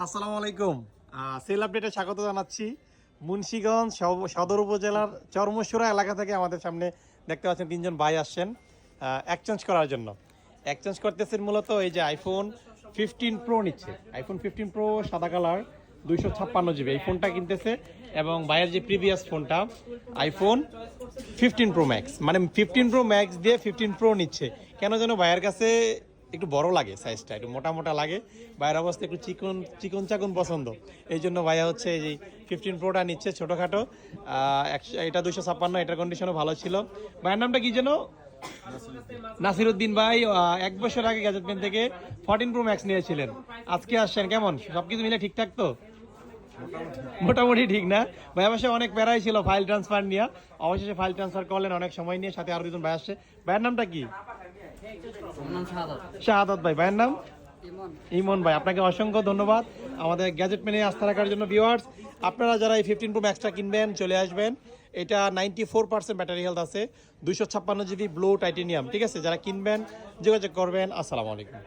আসসালামু আলাইকুম। সেল আপডেটে স্বাগত জানাচ্ছি। মুন্সিগঞ্জ সদর উপজেলার চরমশুরা এলাকা থেকে আমাদের সামনে দেখতে পাচ্ছেন তিনজন ভাই আসছেন এক্সচেঞ্জ করার জন্য। এক্সচেঞ্জ করতেছেন মূলত এই যে আইফোন 15 প্রো নিচ্ছে। আইফোন 15 প্রো সাদা কালার 256 জিবি এই ফোনটা কিনতেছে, এবং ভাইয়ের যে প্রিভিয়াস ফোনটা আইফোন 15 প্রো ম্যাক্স, মানে 15 প্রো ম্যাক্স দিয়ে 15 প্রো নিচ্ছে। কেন যেন ভাইয়ের কাছে একটু বড় লাগে, সাইজটা একটু মোটা মোটা লাগে, ভাইয়ের অবস্থা একটু চিকন চিকন চাকন পছন্দ। এই জন্য ভাইয়া হচ্ছে এই 15 প্রোটা নিচ্ছে ছোটোখাটো। এটা 256, এটার কন্ডিশনও ভালো ছিল। ভাইয়ের নামটা কি যেন? নাসিরউদ্দিন ভাই 1 বছর আগে গ্যাজেটমেন্ট থেকে 14 প্রো ম্যাক্স নিয়েছিলেন। আজকে আসছেন, কেমন সবকিছু মিলে ঠিকঠাক তো? মোটামুটি ঠিক না? ভাই অবশ্যই অনেক প্যারাই ছিল ফাইল ট্রান্সফার নিয়ে, অবশেষে ফাইল ট্রান্সফার করলেন অনেক সময় নিয়ে, সাথে আরো দুজন ভাই আসছে। ভাইয়ের নামটা কি? শাহাদাত ভাই। ভাইয়ের নাম ইমন ভাই। আপনাকে অসংখ্য ধন্যবাদ আমাদের গ্যাজেট মেনে আস্থা রাখার জন্য। ভিউয়ার্স, আপনারা যারা এই 15 প্রো ম্যাক্সটা কিনবেন চলে আসবেন। এটা 94% ব্যাটারি হেলথ আছে, 256 জিবি ব্লু টাইটেনিয়াম। ঠিক আছে, যারা কিনবেন যোগাযোগ করবেন। আসসালামু আলাইকুম।